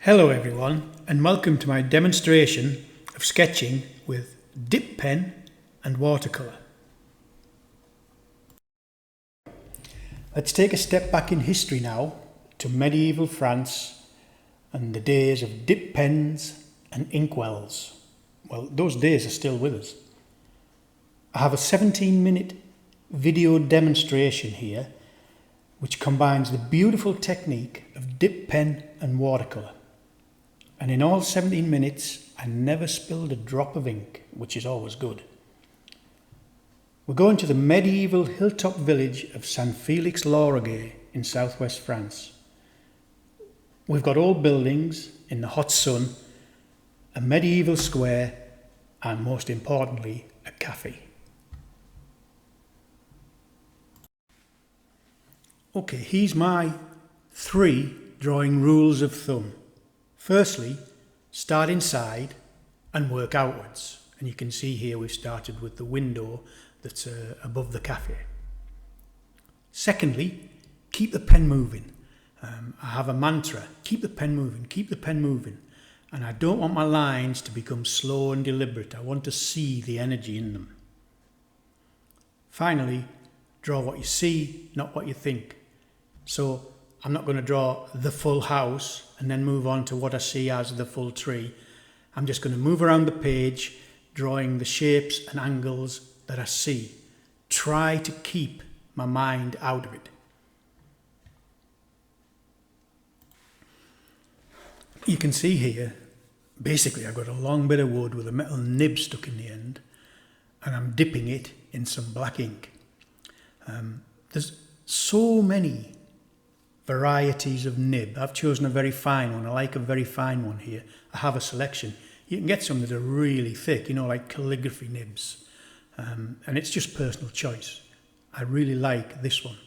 Hello everyone, and welcome to my demonstration of sketching with dip pen and watercolour. Let's take a step back in history now to medieval France and the days of dip pens and inkwells. Well, those days are still with us. I have a 17-minute video demonstration here which combines the beautiful technique of dip pen and watercolour. And in all 17 minutes, I never spilled a drop of ink, which is always good. We're going to the medieval hilltop village of Saint Felix-Lauragais in southwest France. We've got old buildings in the hot sun, a medieval square, and most importantly, a cafe. Okay, here's my 3 drawing rules of thumb. Firstly, start inside and work outwards. And you can see here we've started with the window that's above the cafe. Secondly, keep the pen moving. I have a mantra, keep the pen moving, keep the pen moving. And I don't want my lines to become slow and deliberate. I want to see the energy in them. Finally, draw what you see, not what you think. So I'm not going to draw the full house and then move on to what I see as the full tree. I'm just going to move around the page, drawing the shapes and angles that I see. Try to keep my mind out of it. You can see here, basically I've got a long bit of wood with a metal nib stuck in the end, and I'm dipping it in some black ink. There's so many varieties of nib. I've chosen a very fine one. I like a very fine one here. I have a selection. You can get some that are really thick, like calligraphy nibs. And it's just personal choice. I really like this one.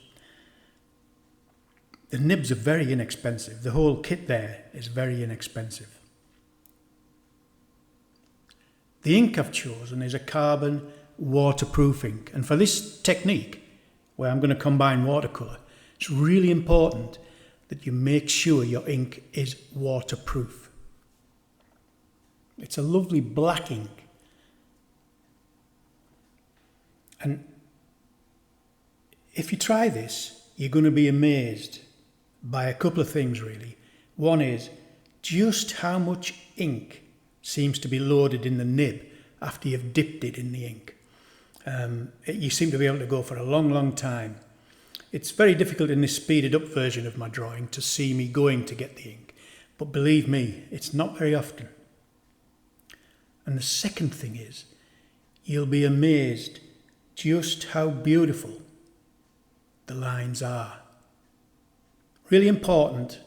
The nibs are very inexpensive. The whole kit there is very inexpensive. The ink I've chosen is a carbon waterproof ink. And for this technique, where I'm going to combine watercolour, it's really important that you make sure your ink is waterproof. It's a lovely black ink. And if you try this, you're going to be amazed by a couple of things really. One is just how much ink seems to be loaded in the nib after you've dipped it in the ink. You seem to be able to go for a long, long time. It's very difficult in this speeded up version of my drawing to see me going to get the ink, but believe me, it's not very often. And the second thing is, you'll be amazed just how beautiful the lines are. Really important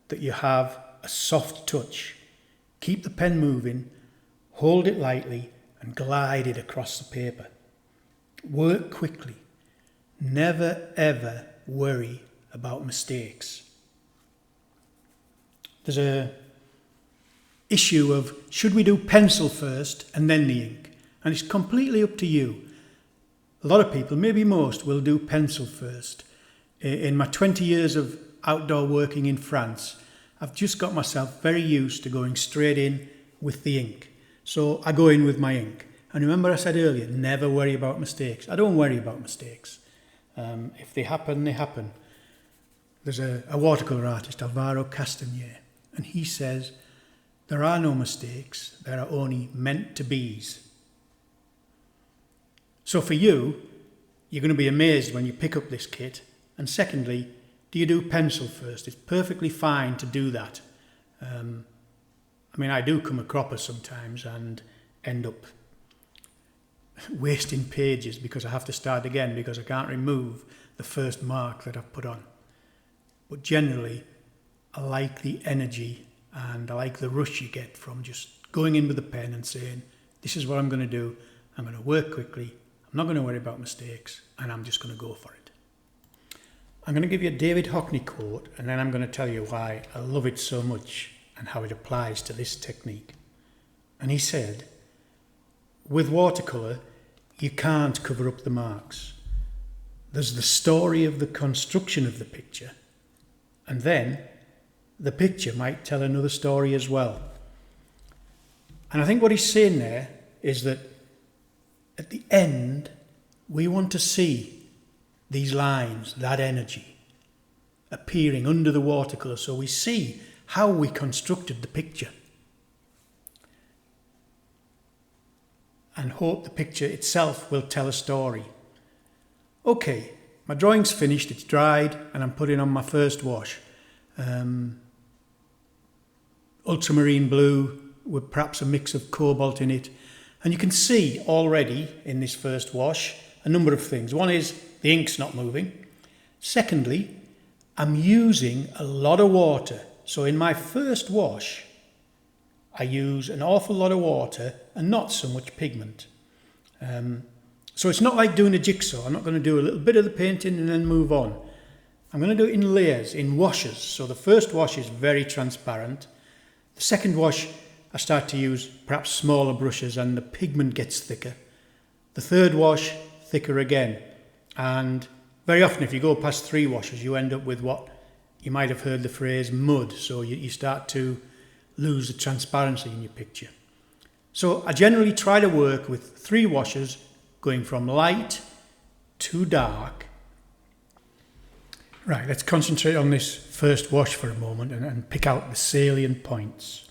that you have a soft touch. Keep the pen moving, hold it lightly and glide it across the paper. Work quickly. Never ever worry about mistakes. There's a issue of should we do pencil first and then the ink, and it's completely up to you. A lot of people, maybe most, will do pencil first. In my 20 years of outdoor working in France, I've just got myself very used to going straight in with the ink. So I go in with my ink. And remember I said earlier, never worry about mistakes. I don't worry about mistakes. If they happen, they happen. There's a watercolour artist, Alvaro Castañer, and he says, there are no mistakes, there are only meant to be's. So for you, you're going to be amazed when you pick up this kit. And secondly, do you do pencil first? It's perfectly fine to do that. I do come a cropper sometimes and end up wasting pages because I have to start again because I can't remove the first mark that I've put on. But generally, I like the energy and I like the rush you get from just going in with a pen and saying, this is what I'm going to do. I'm going to work quickly. I'm not going to worry about mistakes and I'm just going to go for it. I'm going to give you a David Hockney quote and then I'm going to tell you why I love it so much and how it applies to this technique. And he said, with watercolour, you can't cover up the marks. There's the story of the construction of the picture, and then the picture might tell another story as well. And I think what he's saying there is that at the end, we want to see these lines, that energy, appearing under the watercolour, so we see how we constructed the picture. And hope the picture itself will tell a story. Okay, my drawing's finished, it's dried, and I'm putting on my first wash. Ultramarine blue with perhaps a mix of cobalt in it. And you can see already in this first wash a number of things. One is the ink's not moving. Secondly, I'm using a lot of water. So in my first wash, I use an awful lot of water and not so much pigment. So it's not like doing a jigsaw. I'm not going to do a little bit of the painting and then move on. I'm going to do it in layers, in washes. So the first wash is very transparent. The second wash, I start to use perhaps smaller brushes and the pigment gets thicker. The third wash, thicker again. And very often if you go past 3 washes, you end up with what you might have heard the phrase mud. So you start to lose the transparency in your picture. So I generally try to work with 3 washes, going from light to dark. Right, let's concentrate on this first wash for a moment and pick out the salient points.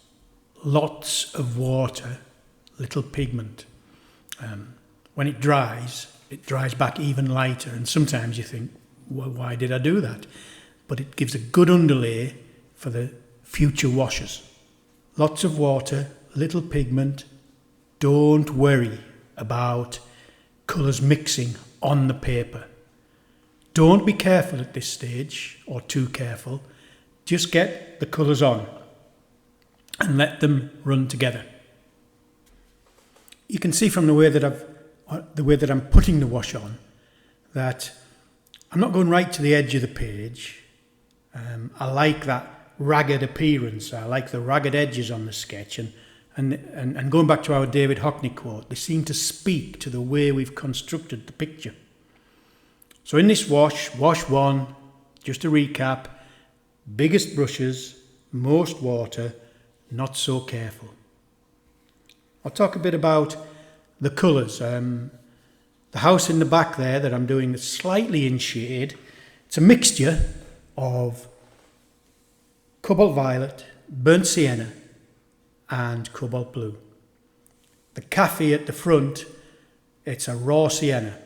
Lots of water, little pigment. When it dries back even lighter, and sometimes you think, well, why did I do that? But it gives a good underlay for the future washes. Lots of water, little pigment. Don't worry about colours mixing on the paper. Don't be careful at this stage, or too careful. Just get the colours on and let them run together. You can see from the way that I'm putting the wash on that I'm not going right to the edge of the page. I like that ragged appearance. I like the ragged edges on the sketch, and going back to our David Hockney quote, they seem to speak to the way we've constructed the picture. So in this wash 1, just to recap, biggest brushes, most water, not so careful. I'll talk a bit about the colours. The house in the back there that I'm doing is slightly in shade. It's a mixture of cobalt violet, burnt sienna and cobalt blue. The cafe at the front, it's a raw sienna.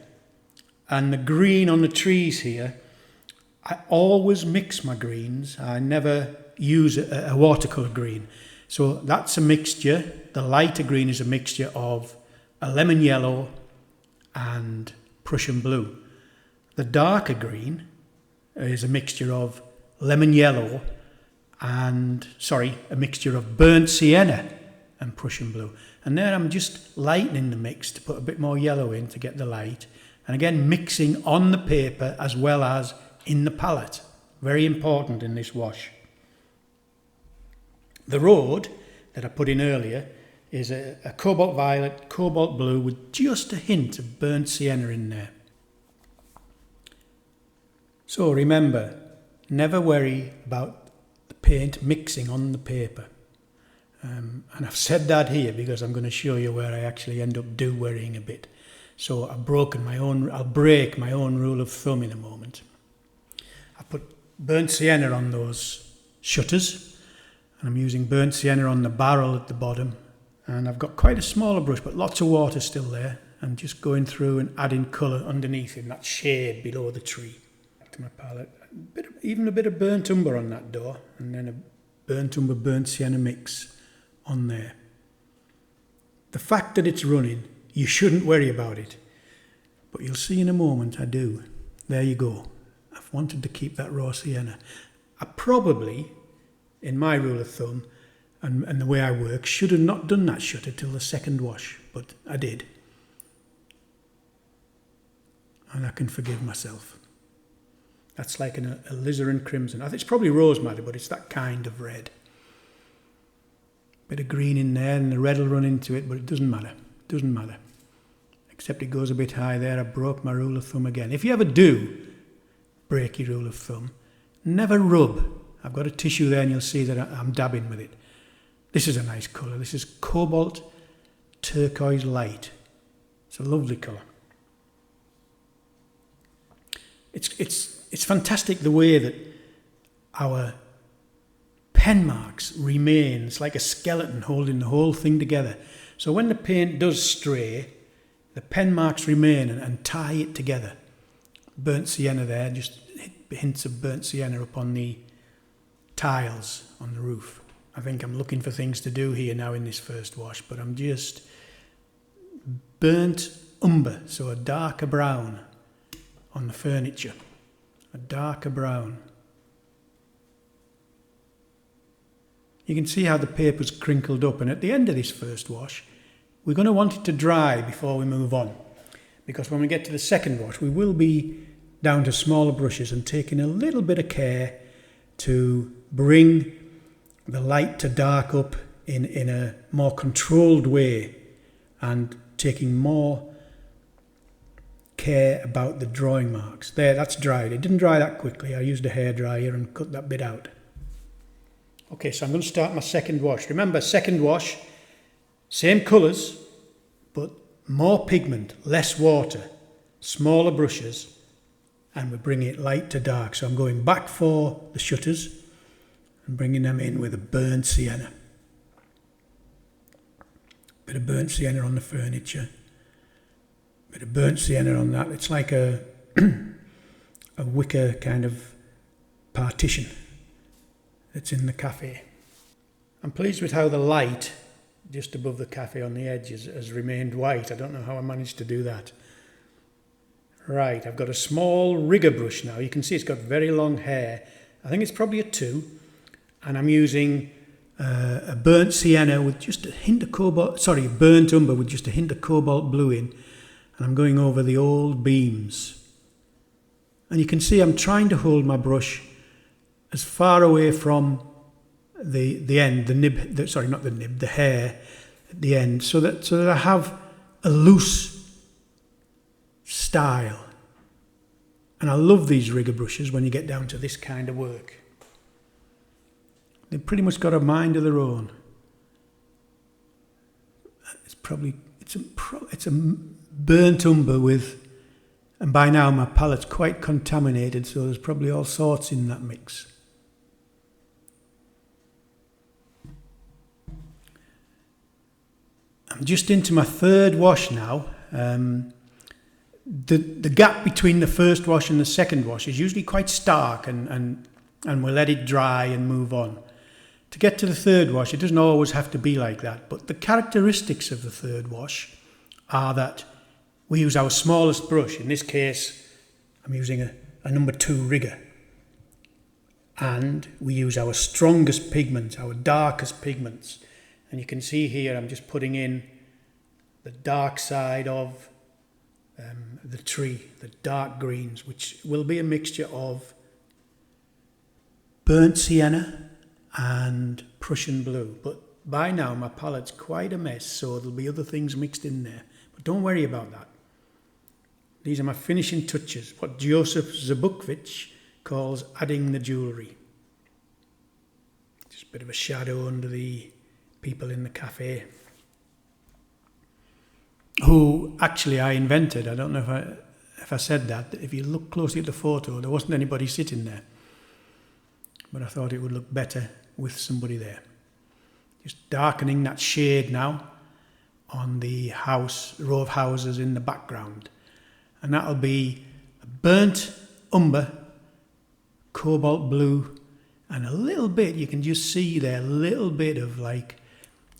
And the green on the trees here, I always mix my greens. I never use a watercolour green. So that's a mixture. The lighter green is a mixture of a lemon yellow and Prussian blue. The darker green is a mixture of lemon yellow and, a mixture of burnt sienna and Prussian blue. And there I'm just lightening the mix to put a bit more yellow in to get the light. And again, mixing on the paper as well as in the palette. Very important in this wash. The road that I put in earlier is a cobalt violet, cobalt blue with just a hint of burnt sienna in there. So remember, never worry about the paint mixing on the paper. And I've said that here because I'm going to show you where I actually end up worrying a bit. So I'll break my own rule of thumb in a moment. I put burnt sienna on those shutters, and I'm using burnt sienna on the barrel at the bottom, and I've got quite a smaller brush but lots of water still there, and just going through and adding colour underneath in that shade below the tree. Back to my palette, even a bit of burnt umber on that door, and then a burnt umber burnt sienna mix on there. The fact that it's running, you shouldn't worry about it, but you'll see in a moment I do. There you go. I've wanted to keep that raw sienna. I probably, in my rule of thumb and the way I work, should have not done that shutter till the second wash, but I did. And I can forgive myself. That's like a alizarin crimson. I think it's probably rosemary, but it's that kind of red. Bit of green in there and the red will run into it, but it doesn't matter. Doesn't matter. Except it goes a bit high there. I broke my rule of thumb again. If you ever do break your rule of thumb, never rub I've got a tissue there and you'll see that I'm dabbing with it. This is a nice colour. This is cobalt turquoise light. It's a lovely colour. It's fantastic the way that our pen marks remain. It's like a skeleton holding the whole thing together. So when the paint does stray, the pen marks remain and tie it together. Burnt sienna there, just hints of burnt sienna up on the tiles on the roof. I think I'm looking for things to do here now in this first wash, but I'm just burnt umber, so a darker brown on the furniture. A darker brown. You can see how the paper's crinkled up, and at the end of this first wash, we're going to want it to dry before we move on, because when we get to the second wash, we will be down to smaller brushes and taking a little bit of care to bring the light to dark up in a more controlled way, and taking more care about the drawing marks. There, that's dried. It didn't dry that quickly. I used a hairdryer and cut that bit out. Okay, so I'm going to start my second wash. Remember, second wash, same colours, but more pigment, less water, smaller brushes, and we're bringing it light to dark. So I'm going back for the shutters and bringing them in with a burnt sienna. Bit of burnt sienna on the furniture. Bit of burnt sienna on that. It's like a wicker kind of partition that's in the cafe. I'm pleased with how the light just above the cafe on the edge has remained white. I don't know how I managed to do that. Right, I've got a small rigger brush now. You can see it's got very long hair. I think it's probably a 2. And I'm using a burnt sienna with just a hint of burnt umber with just a hint of cobalt blue in. And I'm going over the old beams. And you can see I'm trying to hold my brush as far away from the end, the hair at the end, so that I have a loose style. And I love these rigger brushes when you get down to this kind of work. They've pretty much got a mind of their own. It's a burnt umber with, and by now my palette's quite contaminated, so there's probably all sorts in that mix. I'm just into my third wash now. The gap between the first wash and the second wash is usually quite stark, and we'll let it dry and move on. To get to the third wash, it doesn't always have to be like that, but the characteristics of the third wash are that we use our smallest brush. In this case, I'm using a number 2 rigger. And we use our strongest pigments, our darkest pigments. And you can see here I'm just putting in the dark side of the tree, the dark greens, which will be a mixture of burnt sienna and Prussian blue. But by now my palette's quite a mess, so there'll be other things mixed in there. But don't worry about that. These are my finishing touches, what Joseph Zabukovich calls adding the jewellery. Just a bit of a shadow under the people in the cafe, who actually I invented. I don't know if I said that. If you look closely at the photo, there wasn't anybody sitting there. But I thought it would look better with somebody there. Just darkening that shade now on the row of houses in the background. And that'll be a burnt umber, cobalt blue, and a little bit, you can just see there, a little bit of like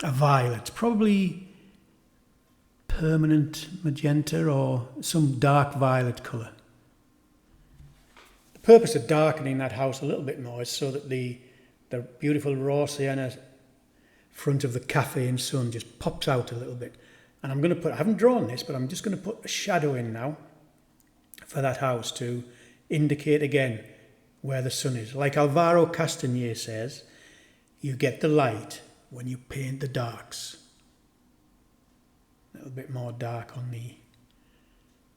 a violet, probably permanent magenta or some dark violet colour. The purpose of darkening that house a little bit more is so that the beautiful raw sienna front of the cafe in sun just pops out a little bit. And I'm going to I haven't drawn this, but I'm just going to put a shadow in now for that house to indicate again where the sun is. Like Alvaro Castañer says, you get the light when you paint the darks. A little bit more dark on the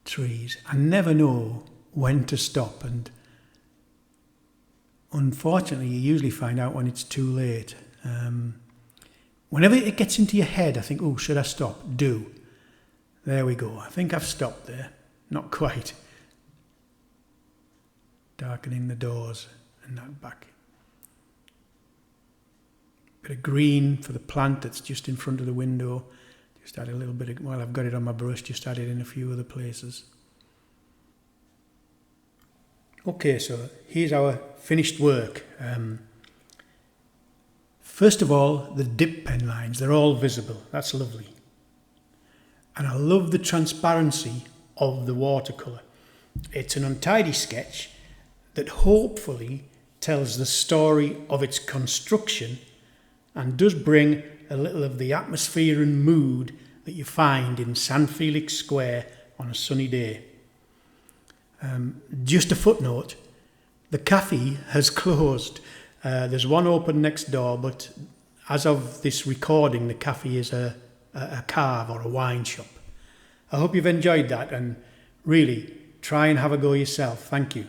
trees. I never know when to stop and unfortunately, you usually find out when it's too late. Whenever it gets into your head, I think, oh, should I stop? Do. There we go. I think I've stopped there. Not quite. Darkening the doors and that back. Bit of green for the plant that's just in front of the window. Just add a little bit of, well, I've got it on my brush, just add it in a few other places. Okay, so here's our finished work. First of all, the dip pen lines, they're all visible. That's lovely. And I love the transparency of the watercolour. It's an untidy sketch that hopefully tells the story of its construction and does bring a little of the atmosphere and mood that you find in San Felix Square on a sunny day. Just a footnote, the cafe has closed. There's one open next door, but as of this recording, the cafe is a carve or a wine shop. I hope you've enjoyed that, and really try and have a go yourself. Thank you.